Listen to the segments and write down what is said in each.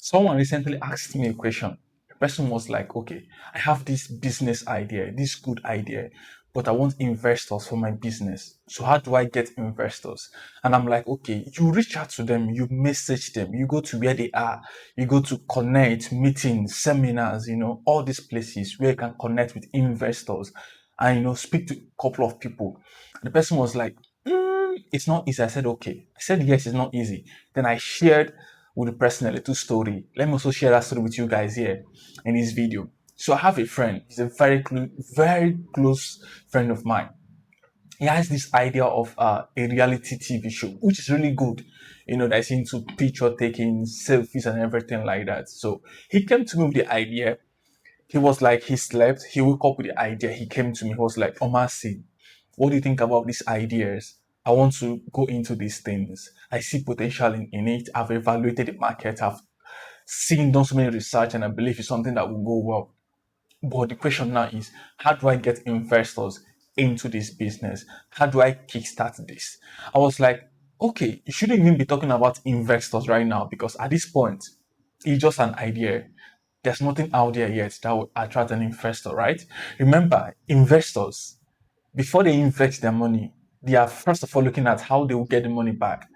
Someone recently asked me a question. The person was like, okay, I have this business idea, this good idea, but I want investors for my business. So how do I get investors? And I'm like, okay, you reach out to them, you message them, you go to where they are, you go to connect, meetings, seminars, all these places where you can connect with investors and, speak to a couple of people. And the person was like, it's not easy. I said, okay. I said, yes, it's not easy. Then I shared with the person a little story. Let me also share that story with you guys here in this video. So I have a friend. He's a very close friend of mine. He has this idea of a reality TV show, which is really good. That's into picture taking, selfies, and everything like that. So he came to me with the idea. He was like, he slept. He woke up with the idea. He came to me. He was like, Omasi, what do you think about these ideas? I want to go into these things. I see potential in it. I've evaluated the market. I've done so many research, and I believe it's something that will go well. But the question now is, how do I get investors into this business? How do I kickstart this? I was like, okay, you shouldn't even be talking about investors right now because at this point, it's just an idea. There's nothing out there yet that will attract an investor, right? Remember, investors, before they invest their money, they are first of all looking at how they will get the money back.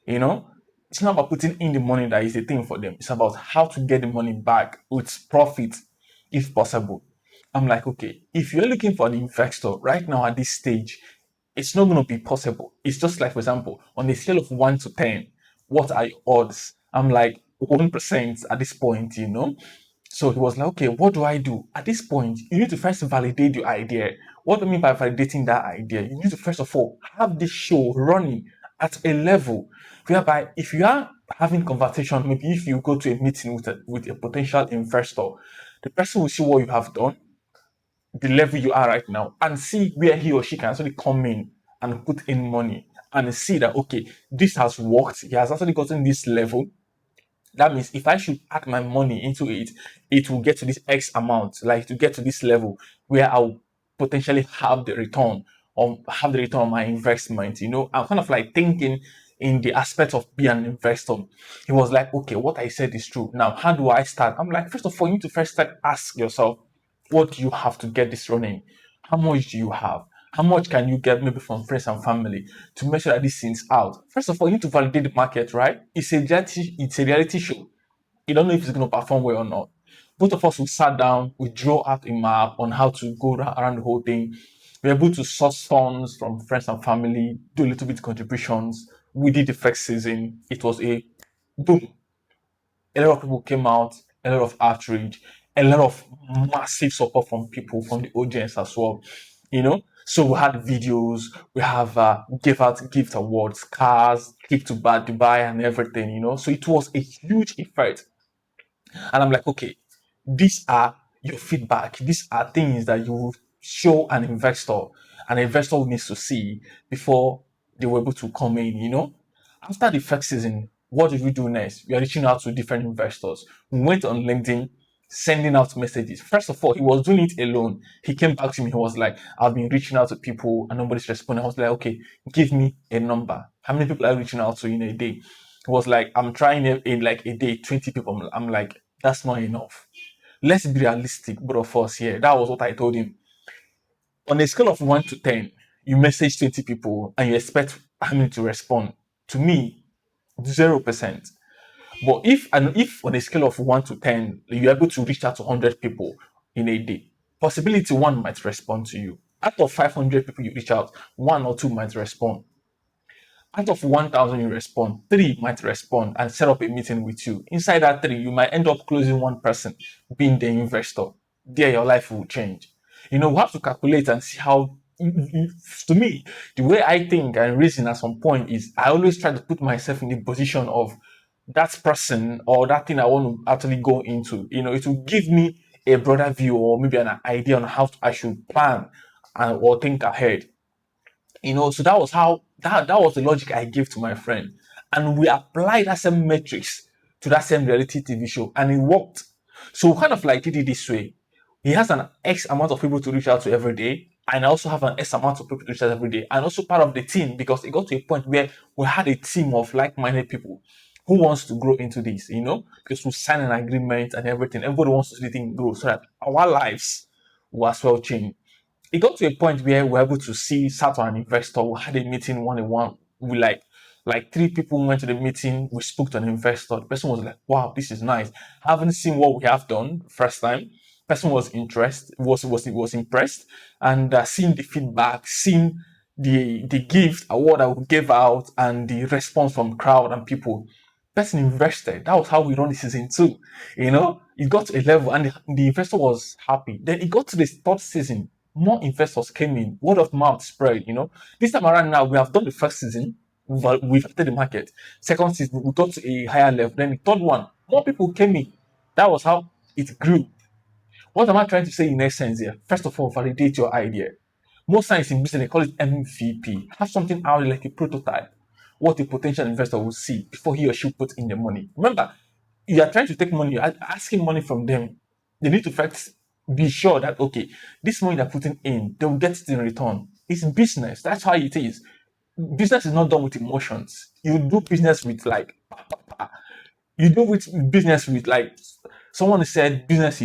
You know, it's not about putting in the money that is the thing for them. It's about how to get the money back with profit, if possible. I'm like, okay, if you're looking for an investor right now at this stage, it's not going to be possible. It's just like, for example, on a scale of 1 to 10, what are your odds? I'm like 1% at this point. So he was like, okay, what do I do? At this point, you need to first validate your idea. What do I mean by validating that idea? You need to first of all have this show running at a level whereby if you are having conversation, maybe if you go to a meeting with a potential investor, the person will see what you have done, the level you are right now, and see where he or she can actually come in and put in money and see that, okay, this has worked. He has actually gotten this level. That means if I should add my money into it, it will get to this X amount, like to get to this level where I'll potentially have the return on my investment. I'm kind of like thinking in the aspect of being an investor. He was like, okay, what I said is true. Now, how do I start? I'm like, first of all, you need to first start ask yourself, what do you have to get this running? How much do you have? How much can you get maybe from friends and family to make sure that this thing's out? First of all, you need to validate the market, right? It's a reality show. You don't know if it's going to perform well or not. Both of us, we sat down, we drew out a map on how to go around the whole thing. We were able to source funds from friends and family, do a little bit contributions. We did the first season. It was a boom. A lot of people came out, a lot of outreach, a lot of massive support from people, from the audience as well. So we had videos, we have give out gift awards, cars, trip to Dubai and everything. So it was a huge effort. And I'm like, okay, these are your feedback. These are things that you show an investor. An investor needs to see before they were able to come in. After the first season, what did we do next? We are reaching out to different investors. We went on LinkedIn, sending out messages. First of all, he was doing it alone. He came back to me. He was like, I've been reaching out to people and nobody's responding. I was like, okay, give me a number. How many people are you reaching out to in a day? He was like, I'm trying in like a day, 20 people. I'm like, that's not enough. Let's be realistic, both of us here. That was what I told him. On a scale of 1 to 10, you message 20 people and you expect how many to respond. To me, 0%. But if on a scale of 1 to 10, you're able to reach out to 100 people in a day, possibility one might respond to you. Out of 500 people you reach out, one or two might respond. Out of 1,000 you respond, three might respond and set up a meeting with you. Inside that three, you might end up closing one person, being the investor. There, your life will change. We have to calculate and see how. To me, the way I think and reason at some point is I always try to put myself in the position of that person or that thing I want to actually go into. It will give me a broader view or maybe an idea on how I should plan or think ahead. So that was how that was the logic I gave to my friend. And we applied that same metrics to that same reality TV show and it worked. So we kind of like did it this way. He has an X amount of people to reach out to every day. And I also have an S amount of people to reach out every day. And also part of the team because it got to a point where we had a team of like-minded people who wants to grow into this, because we sign an agreement and everything. Everybody wants to see the thing grow so that our lives will as well change. It got to a point where we were able to start an investor. We had a meeting one on one. We like three people went to the meeting. We spoke to an investor. The person was like, "Wow, this is nice. Haven't seen what we have done first time." Person was interested, was impressed, and seeing the feedback, seeing the gift award that we gave out, and the response from crowd and people. Person invested. That was how we run the season two. It got to a level, and the investor was happy. Then it got to the third season. More investors came in. Word of mouth spread. This time around now we have done the first season. We've entered the market. Second season we got to a higher level. Then the third one, more people came in. That was how it grew. What am I trying to say in essence here? First of all, validate your idea. Most times in business, they call it MVP. Have something out like a prototype. What a potential investor will see before he or she puts in the money. Remember, you are trying to take money, you're asking money from them. They need to first be sure that, okay, this money they're putting in, they will get it in return. It's business. That's how it is. Business is not done with emotions. You do business with you do with business with someone said business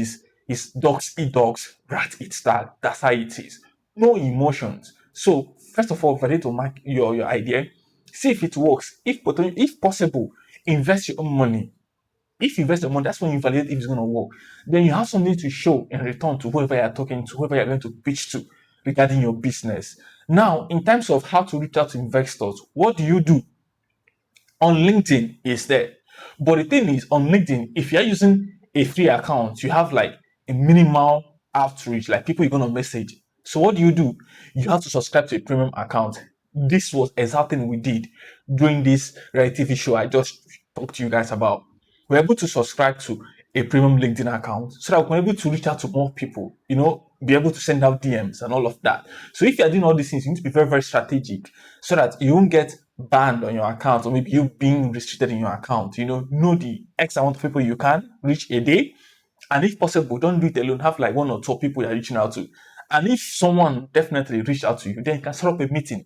is dogs eat dogs, rats eat star. That's how it is. No emotions. So first of all, validate to mark your idea. See if it works. If possible, invest your own money. If you invest your money, that's when you validate if it's going to work. Then you have something to show in return to whoever you're talking to, whoever you're going to pitch to regarding your business. Now, in terms of how to reach out to investors, what do you do? On LinkedIn is there. But the thing is, on LinkedIn, if you're using a free account, you have like a minimal outreach, like people you're going to message. So what do? You have to subscribe to a premium account. This was exactly what we did during this reality show I just talked to you guys about. We're able to subscribe to a premium LinkedIn account so that we're able to reach out to more people, be able to send out DMs and all of that. So if you're doing all these things, you need to be very, very strategic so that you won't get banned on your account or maybe you being restricted in your account. Know the X amount of people you can reach a day. And if possible, don't do it alone. Have like one or two people you're reaching out to. And if someone definitely reached out to you, then you can set up a meeting,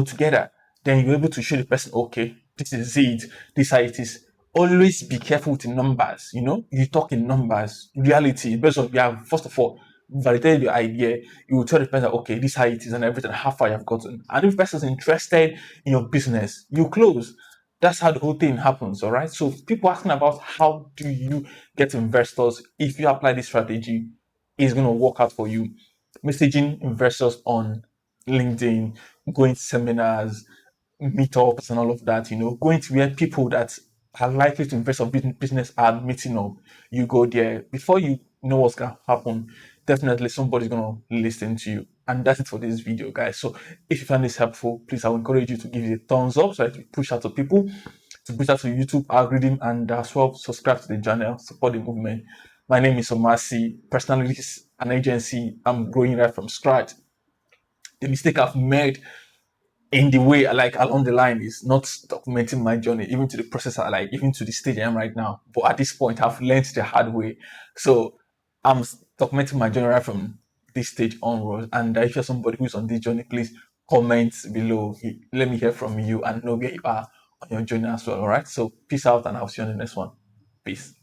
together. Then you're able to show the person, okay, this is it, this is how it is. Always be careful with the numbers. You talk in numbers, reality, based on first of all, validate your idea. You will tell the person, okay, this is how it is and everything, how far you have gotten. And if the person is interested in your business, you close. That's how the whole thing happens, all right? So people asking about how do you get investors, if you apply this strategy, it's going to work out for you. Messaging investors on LinkedIn, going to seminars, meetups and all of that, going to where people that are likely to invest in business are meeting up. You go there. Before you know what's going to happen, definitely somebody's going to listen to you. And that's it for this video, guys. So if you find this helpful, please, I will encourage you to give it a thumbs up so that you push out to people, to push out to YouTube algorithm, and as well subscribe to the channel, support the movement. My name is Omasi. Personally, this is an agency. I'm growing right from scratch. The mistake I've made in the way along the line is not documenting my journey, even to the process even to the stage I am right now. But at this point, I've learned the hard way. So I'm documenting my journey right from this stage onwards. And if you're somebody who's on this journey, please comment below. Let me hear from you and know where you are on your journey as well. All right. So peace out, and I'll see you on the next one. Peace.